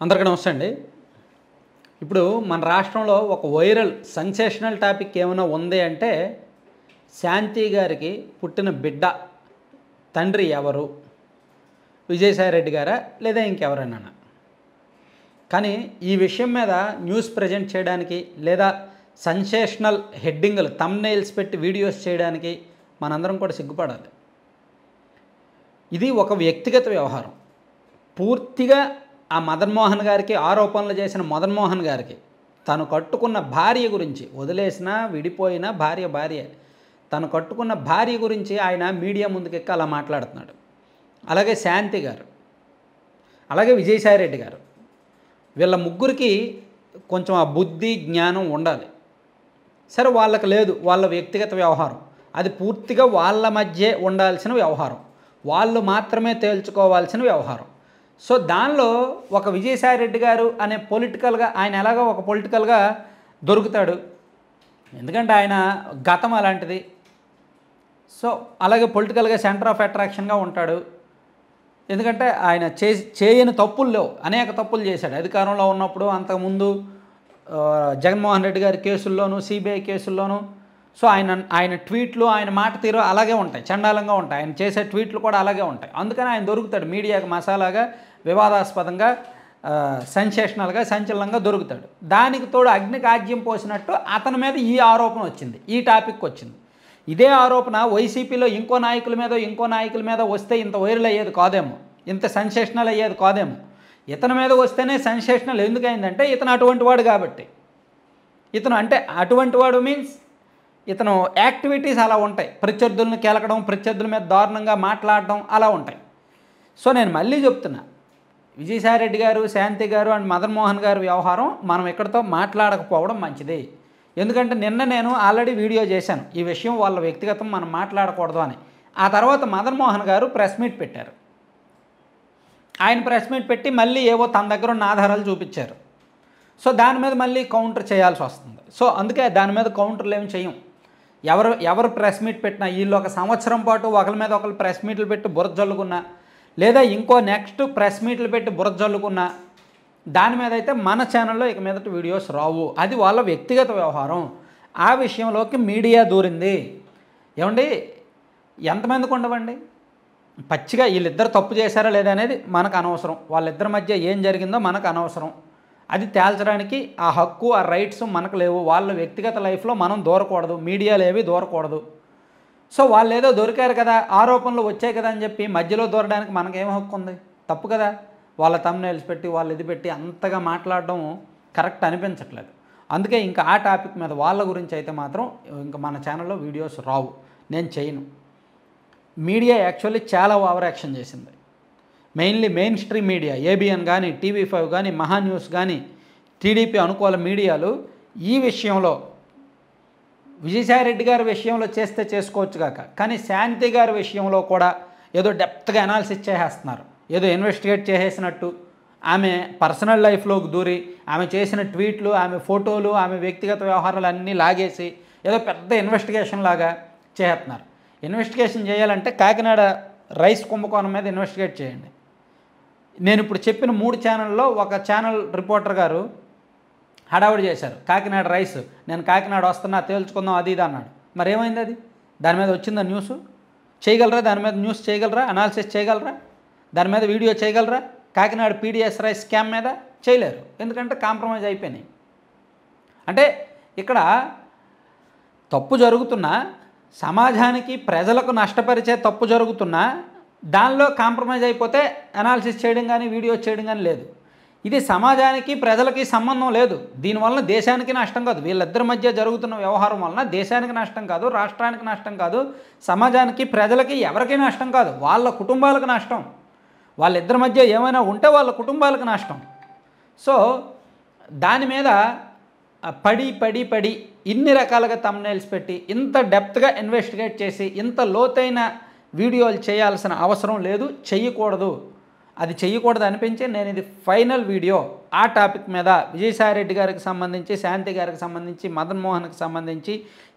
అందరికీ నమస్తే అండి. ఇప్పుడు మన రాష్ట్రంలో ఒక వైరల్ సెన్సేషనల్ టాపిక్ ఏమైనా ఉంది అంటే శాంతి గారికి పుట్టిన బిడ్డ తండ్రి ఎవరు? విజయసాయిరెడ్డి గారా లేదా ఇంకెవరైనా? కానీ ఈ విషయం మీద న్యూస్ ప్రజెంట్ చేయడానికి లేదా సెన్సేషనల్ హెడ్డింగ్లు థంబ్నెయిల్స్ పెట్టి వీడియోస్ చేయడానికి మనందరం కూడా సిగ్గుపడాలి. ఇది ఒక వ్యక్తిగత వ్యవహారం. పూర్తిగా ఆ మదన్ మోహన్ గారికి ఆరోపణలు చేసిన మదన్ మోహన్ గారికి తను కట్టుకున్న భార్య గురించి, వదిలేసినా విడిపోయినా భార్య తను కట్టుకున్న భార్య గురించి ఆయన మీడియా ముందుకెక్కి అలా మాట్లాడుతున్నాడు. అలాగే శాంతి గారు, అలాగే విజయసాయిరెడ్డి గారు, వీళ్ళ ముగ్గురికి కొంచెం ఆ బుద్ధి జ్ఞానం ఉండాలి. సరే, వాళ్ళకి లేదు, వాళ్ళ వ్యక్తిగత వ్యవహారం, అది పూర్తిగా వాళ్ళ మధ్య ఉండాల్సిన వ్యవహారం, వాళ్ళు మాత్రమే తేల్చుకోవాల్సిన వ్యవహారం. సో దానిలో ఒక విజయసాయిరెడ్డి గారు అనే పొలిటికల్గా ఆయన ఎలాగో ఒక పొలిటికల్గా దొరుకుతాడు, ఎందుకంటే ఆయన గతం అలాంటిది. సో అలాగే పొలిటికల్గా సెంటర్ ఆఫ్ అట్రాక్షన్గా ఉంటాడు, ఎందుకంటే ఆయన చేయని తప్పుల్లో అనేక తప్పులు చేశాడు అధికారంలో ఉన్నప్పుడు. అంతకుముందు జగన్మోహన్ రెడ్డి గారి కేసుల్లోనూ, సిబిఐ కేసుల్లోనూ. సో ఆయన ట్వీట్లు, ఆయన మాట తీరు అలాగే ఉంటాయి, చండాలంగా ఉంటాయి. ఆయన చేసే ట్వీట్లు కూడా అలాగే ఉంటాయి. అందుకని ఆయన దొరుకుతాడు, మీడియాకి మసాలాగా, వివాదాస్పదంగా, సెన్సేషనల్గా, సంచలనంగా దొరుకుతాడు. దానికి తోడు అగ్నికి ఆజ్యం పోసినట్టు అతని మీద ఈ ఆరోపణ వచ్చింది, ఈ టాపిక్ వచ్చింది. ఇదే ఆరోపణ వైసీపీలో ఇంకో నాయకుల మీద వస్తే ఇంత వైరల్ అయ్యేది కాదేమో, ఇంత సెన్సేషనల్ అయ్యేది కాదేమో. ఇతని మీద వస్తేనే సెన్సేషనల్ ఎందుకైందంటే ఇతను అటువంటి వాడు కాబట్టి. ఇతను అంటే అటువంటి వాడు మీన్స్ ఇతను యాక్టివిటీస్ అలా ఉంటాయి, ప్రత్యర్థులను కెలకడం, ప్రత్యర్థుల మీద దారుణంగా మాట్లాడడం అలా ఉంటాయి. సో నేను మళ్ళీ చెప్తున్నా, విజయసాయిరెడ్డి గారు, శాంతి గారు అండ్ మదన్ మోహన్ గారు వ్యవహారం మనం ఎక్కడితో మాట్లాడకపోవడం మంచిది. ఎందుకంటే నిన్న నేను ఆల్రెడీ వీడియో చేశాను, ఈ విషయం వాళ్ళ వ్యక్తిగతం మనం మాట్లాడకూడదు అని. ఆ తర్వాత మదన్ మోహన్ గారు ప్రెస్ మీట్ పెట్టారు. ఆయన ప్రెస్ మీట్ పెట్టి మళ్ళీ ఏవో తన దగ్గర ఉన్న ఆధారాలు చూపించారు. సో దాని మీద మళ్ళీ కౌంటర్ చేయాల్సి వస్తుంది. సో అందుకే దాని మీద కౌంటర్లు ఏమి చేయం. ఎవరు ప్రెస్ మీట్ పెట్టినా, వీళ్ళు ఒక సంవత్సరం పాటు ఒకరి మీద ఒకరు ప్రెస్ మీట్లు పెట్టి బురద జల్లుకున్నా, లేదా ఇంకో నెక్స్ట్ ప్రెస్ మీట్లు పెట్టి బురద జల్లుకున్నా, దాని మీద అయితే మన ఛానల్లో ఇక మీదట వీడియోస్ రావు. అది వాళ్ళ వ్యక్తిగత వ్యవహారం. ఆ విషయంలోకి మీడియా దూరింది. ఏమండి, ఎంతమందికి ఉండవండి? పచ్చిగా వీళ్ళిద్దరు తప్పు చేశారా లేదా అనేది మనకు అనవసరం, వాళ్ళిద్దరి మధ్య ఏం జరిగిందో మనకు అనవసరం. అది తేల్చడానికి ఆ హక్కు, ఆ రైట్స్ మనకు లేవు. వాళ్ళ వ్యక్తిగత లైఫ్లో మనం దూరకూడదు, మీడియాలు ఏవి దూరకూడదు. సో వాళ్ళు ఏదో దొరికారు కదా, ఆరోపణలు వచ్చాయి కదా అని చెప్పి మధ్యలో దూరడానికి మనకేం హక్కు ఉంది? తప్పు కదా. వాళ్ళ థంబ్నెయిల్స్ పెట్టి, వాళ్ళు ఇది పెట్టి అంతగా మాట్లాడడం కరెక్ట్ అనిపించట్లేదు. అందుకే ఇంకా ఆ టాపిక్ మీద వాళ్ళ గురించి అయితే మాత్రం ఇంకా మన ఛానల్లో వీడియోస్ రావు, నేను చేయను. మీడియా యాక్చువల్లీ చాలా ఓవర్ యాక్షన్ చేసింది. Mainly main stream media, ABN కానీ, టీవీ5 కానీ, మహాన్యూస్ కానీ, టీడీపీ అనుకూల మీడియాలు ఈ విషయంలో విజయసాయిరెడ్డి గారి విషయంలో చేస్తే చేసుకోవచ్చు కాక, కానీ శాంతి గారి విషయంలో కూడా ఏదో డెప్త్గా అనాలిసిస్ చేసేస్తున్నారు. ఏదో ఇన్వెస్టిగేట్ చేసేసినట్టు ఆమె పర్సనల్ లైఫ్లోకి దూరి ఆమె చేసిన ట్వీట్లు, ఆమె ఫోటోలు, ఆమె వ్యక్తిగత వ్యవహారాలు అన్నీ లాగేసి ఏదో పెద్ద ఇన్వెస్టిగేషన్ లాగా చేస్తున్నారు. ఇన్వెస్టిగేషన్ చేయాలంటే కాకినాడ రైస్ కుంభకోణం మీద ఇన్వెస్టిగేట్ చేయండి. నేను ఇప్పుడు చెప్పిన 3 ఛానల్లో ఒక ఛానల్ రిపోర్టర్ గారు హడావుడి చేశారు, కాకినాడ రైస్, నేను కాకినాడ వస్తున్నా తేల్చుకుందాం అది ఇది అన్నాడు. మరి ఏమైంది? అది దాని మీద వచ్చిందా న్యూస్? చేయగలరా? దాని మీద న్యూస్ చేయగలరా? అనాలిసిస్ చేయగలరా? దాని మీద వీడియో చేయగలరా? కాకినాడ పీడిఎస్ రైస్ స్కామ్ మీద చేయలేరు, ఎందుకంటే కాంప్రమైజ్ అయిపోయినాయి. అంటే ఇక్కడ తప్పు జరుగుతున్నా, సమాజానికి ప్రజలకు నష్టపరిచే తప్పు జరుగుతున్నా దానిలో కాంప్రమైజ్ అయిపోతే అనాలిసిస్ చేయడం కానీ, వీడియో చేయడం కానీ లేదు. ఇది సమాజానికి ప్రజలకి సంబంధం లేదు, దీనివల్ల దేశానికి నష్టం కాదు. వీళ్ళిద్దరి మధ్య జరుగుతున్న వ్యవహారం వలన దేశానికి నష్టం కాదు, రాష్ట్రానికి నష్టం కాదు, సమాజానికి ప్రజలకి ఎవరికీ నష్టం కాదు, వాళ్ళ కుటుంబాలకు నష్టం. వాళ్ళిద్దరి మధ్య ఏమైనా ఉంటే వాళ్ళ కుటుంబాలకు నష్టం. సో దాని మీద పడి ఇన్ని రకాలుగా థంబ్నెయిల్స్ పెట్టి ఇంత డెప్త్గా ఇన్వెస్టిగేట్ చేసి ఇంత లోతైన వీడియోలు చేయాల్సిన అవసరం లేదు, చెయ్యకూడదు. అది చెయ్యకూడదు అనిపించి నేను ఇది ఫైనల్ వీడియో ఆ టాపిక్ మీద, విజయసాయిరెడ్డి గారికి సంబంధించి, శాంతి గారికి సంబంధించి, మదన్ మోహన్కి సంబంధించి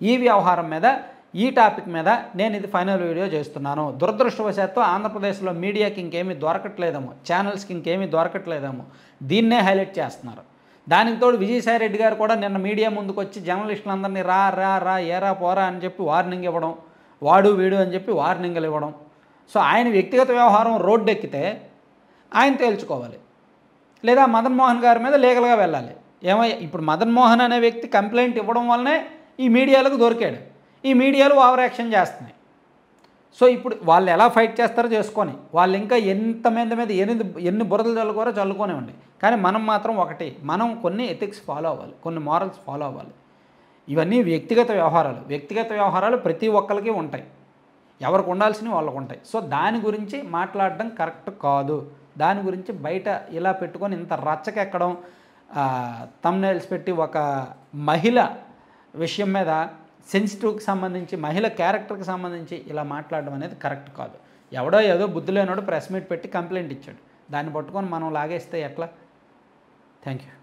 ఈ వ్యవహారం మీద ఈ టాపిక్ మీద నేను ఇది ఫైనల్ వీడియో చేస్తున్నాను. దురదృష్టవశాత్తు ఆంధ్రప్రదేశ్లో మీడియాకి ఇంకేమీ దొరకట్లేదేమో, ఛానల్స్కి ఇంకేమీ దొరకట్లేదేమో, దీన్నే హైలైట్ చేస్తున్నారు. దానికి తోడు విజయసాయిరెడ్డి గారు కూడా నిన్న మీడియా ముందుకు వచ్చి జర్నలిస్టులందరినీ రా రా రా ఏరా పోరా అని చెప్పి వార్నింగ్ ఇవ్వడం, వాడు వీడు అని చెప్పి వార్నింగ్లు ఇవ్వడం. సో ఆయన వ్యక్తిగత వ్యవహారం రోడ్డెక్కితే ఆయన తేల్చుకోవాలి, లేదా మదన్ మోహన్ గారి మీద లీగల్గా వెళ్ళాలి. ఇప్పుడు మదన్ మోహన్ అనే వ్యక్తి కంప్లైంట్ ఇవ్వడం వల్లనే ఈ మీడియాలకు దొరికాడు. ఈ మీడియాలు ఓవర్ యాక్షన్ చేస్తున్నాయి. సో ఇప్పుడు వాళ్ళు ఎలా ఫైట్ చేస్తారో చేసుకొని, వాళ్ళు ఇంకా ఎంతమంది మీద ఎన్ని బురదలు చల్లుకోరో చల్లుకోనివ్వండి. కానీ మనం మాత్రం ఒకటి, మనం కొన్ని ఎథిక్స్ ఫాలో అవ్వాలి, కొన్ని మారల్స్ ఫాలో అవ్వాలి. ఇవన్నీ వ్యక్తిగత వ్యవహారాలు ప్రతి ఒక్కరికి ఉంటాయి, ఎవరికి ఉండాల్సినవి వాళ్ళకు ఉంటాయి. సో దాని గురించి మాట్లాడడం కరెక్ట్ కాదు. దాని గురించి బయట ఇలా పెట్టుకొని ఇంత రచ్చకెక్కడం, థంబ్నెయిల్స్ పెట్టి ఒక మహిళ విషయం మీద సెన్సిటివ్కి సంబంధించి, మహిళ క్యారెక్టర్కి సంబంధించి ఇలా మాట్లాడడం అనేది కరెక్ట్ కాదు. ఎవడో ఏదో బుద్ధి లేనోడు ప్రెస్ మీట్ పెట్టి కంప్లైంట్ ఇచ్చాడు, దాన్ని పట్టుకొని మనం లాగేస్తే ఎట్లా? Thank you.